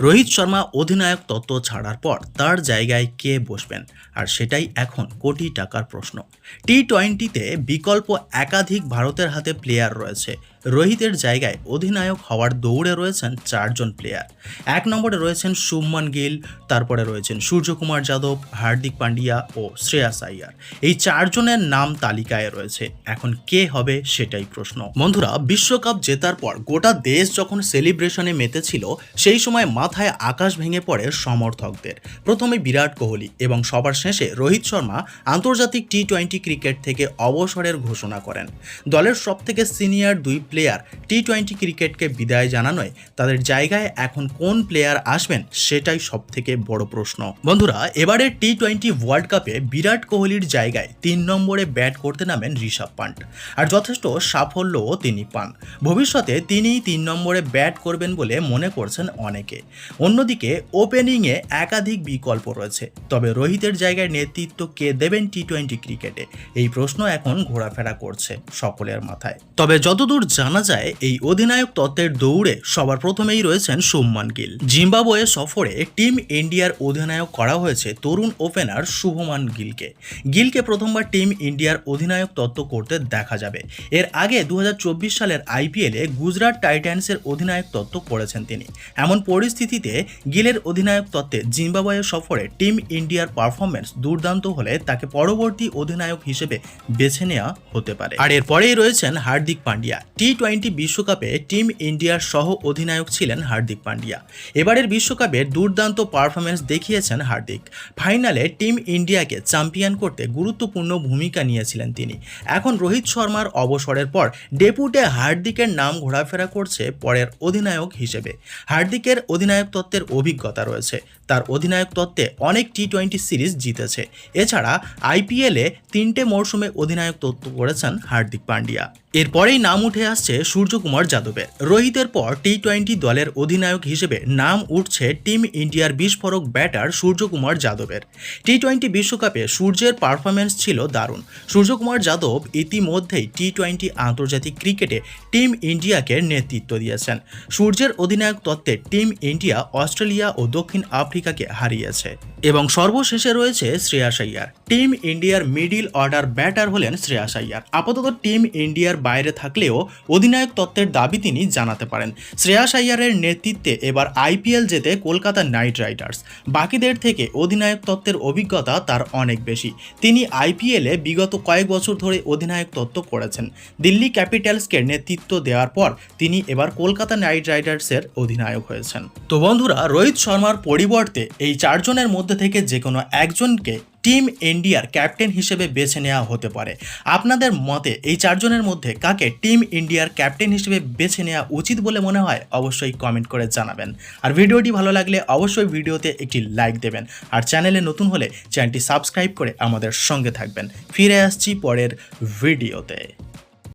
রোহিত শর্মা অধিনায়ক তত্ত্ব ছাড়ার পর তার জায়গায় কে বসবেন, আর সেটাই এখন কোটি টাকার প্রশ্ন। টি-20তে বিকল্প একাধিক ভারতের হাতে প্লেয়ার রয়েছে। রোহিতের জায়গায় অধিনায়ক হওয়ার দৌড়ে রয়েছেন চারজন প্লেয়ার। এক নম্বরে রয়েছেন শুভমান গিল, তারপরে রয়েছেন সূর্যকুমার যাদব, হার্দিক পান্ডিয়া ও শ্রেয়াস আইয়ার। এই চারজনের নাম তালিকায় রয়েছে। এখন কে হবে সেটাই প্রশ্ন। বন্ধুরা, বিশ্বকাপ জেতার পর গোটা দেশ যখন সেলিব্রেশনে মেতেছিল, সেই সময় মাথায় আকাশ ভেঙে পড়ে সমর্থকদের। প্রথমে বিরাট কোহলি এবং সবার শেষে রোহিত শর্মা আন্তর্জাতিক টি-20 ক্রিকেট থেকে অবসরের ঘোষণা করেন। দলের সবথেকে সিনিয়র দুই প্লেয়ার টি-20 ক্রিকেটকে বিদায় জানানোয় তাদের জায়গায় এখন কোন প্লেয়ার আসবেন সেটাই সবথেকে বড় প্রশ্ন। বন্ধুরা, এবারের টি-20 ওয়ার্ল্ড কাপে বিরাট কোহলির জায়গায় 3 নম্বরে ব্যাট করতে নামেন ঋষভ পান্ট, আর যথেষ্ট সাফল্যও তিনি পান। ভবিষ্যতে তিনিই 3 নম্বরে ব্যাট করবেন বলে মনে করছেন অনেকে। অন্যদিকে ওপেনিংয়ে একাধিক বিকল্প রয়েছে, তবে রোহিতের জায়গায় নেতৃত্ব কে দেবেন টি-20 ক্রিকেটে, এই প্রশ্ন এখন ঘোরাফেরা করছে সকলের মাথায়। তবে যতদূর জানা যায়, এই অধিনায়ক তত্ত্বের দৌড়ে সবার প্রথমেই রয়েছেন শুভমান গিল। জিম্বাবুয়ে সফরে টিম ইন্ডিয়ার অধিনায়ক করা হয়েছে তরুণ ওপেনার শুভমান গিলকে প্রথমবার টিম ইন্ডিয়ার অধিনায়ক তত্ত্ব করতে দেখা যাবে। এর আগে 2024 সালের আইপিএলে গুজরাট টাইটান্সের অধিনায়ক তত্ত্ব করেছেন তিনি। এমন পরিস্থিতিতে গিলের অধিনায়ক তত্ত্বে জিম্বাবুয়ে সফরে টিম ইন্ডিয়ার পারফরমেন্স দুর্দান্ত হলে তাকে পরবর্তী অধিনায়ক হিসেবে বেছে নেওয়া হতে পারে। আর এরপরেই রয়েছেন হার্দিক পান্ডিয়া। টি-20 বিশ্বকাপে টিম ইন্ডিয়ার সহ অধিনায়ক ছিলেন হার্দিক পান্ডিয়া। এবারের বিশ্বকাপে দুর্দান্ত পারফরমেন্স দেখিয়েছেন হার্দিক। ফাইনালে টিম ইন্ডিয়াকে চ্যাম্পিয়ন করতে গুরুত্বপূর্ণ ভূমিকা নিয়েছিলেন তিনি। এখন রোহিত শর্মার অবসরের পর ডেপুটে হার্দিকের নাম ঘোরাফেরা করছে পরের অধিনায়ক হিসেবে। হার্দিকের অধিনায়ক তত্ত্বের অভিজ্ঞতা রয়েছে। তার অধিনায়ক তত্ত্বে অনেক টি-20 সিরিজ জিতেছে। এছাড়া আইপিএলে 3টে মরশুমে অধিনায়ক তত্ত্ব করেছেন হার্দিক পান্ডিয়া। এরপরেই নাম উঠে আসছে সূর্যকুমার যাদবের। রোহিতের পর টি-20 দলের অধিনায়ক হিসেবে নাম উঠছে টিম ইন্ডিয়ার বিস্ফোরক ব্যাটার সূর্যকুমার যাদবের। টি-20 বিশ্বকাপে সূর্যের পারফরমেন্স ছিল দারুণ। সূর্যকুমার যাদব ইতিমধ্যেই টি-20 আন্তর্জাতিক ক্রিকেটে টিম ইন্ডিয়াকে নেতৃত্ব দিয়েছেন। সূর্যের অধিনায়ক তত্ত্বে টিম ইন্ডিয়া অস্ট্রেলিয়া ও দক্ষিণ আফ্রিকাকে হারিয়েছে। এবং সর্বশেষে রয়েছে শ্রেয়াস আইয়ার। টিম ইন্ডিয়ার মিডল অর্ডার ব্যাটার হলেন শ্রেয়াস আইয়ার। আপাতত টিম ইন্ডিয়ার বাইরে থাকলেও অধিনায়ক তত্ত্বের দাবি তিনি জানাতে পারেন। শ্রেয়াস আইয়ারের নেতৃত্বে এবার আইপিএল জেতে কলকাতা নাইট রাইডার্স। বাকিদের থেকে অধিনায়ক তত্ত্বের অভিজ্ঞতা তার অনেক বেশি। তিনি আইপিএলে বিগত কয়েক বছর ধরে অধিনায়ক তত্ত্ব করেছেন। দিল্লি ক্যাপিটালসকে নেতৃত্ব দেওয়ার পর তিনি এবার কলকাতা নাইট রাইডার্সের অধিনায়ক হয়েছেন। তো বন্ধুরা, রোহিত শর্মার পরিবর্তে এই চারজনের মধ্যে থেকে যে কোনো একজনকে টিম ইন্ডিয়ার ক্যাপ্টেন হিসেবে বেছে নেওয়া হতে পারে। আপনাদের মতে এই চারজনের মধ্যে কাকে টিম ইন্ডিয়ার ক্যাপ্টেন হিসেবে বেছে নেওয়া উচিত বলে মনে হয় অবশ্যই কমেন্ট করে জানাবেন। আর ভিডিওটি ভালো লাগলে অবশ্যই ভিডিওতে একটি লাইক দেবেন। আর চ্যানেলে নতুন হলে চ্যানেলটি সাবস্ক্রাইব করে আমাদের সঙ্গে থাকবেন। ফিরে আসছি পরের ভিডিওতে।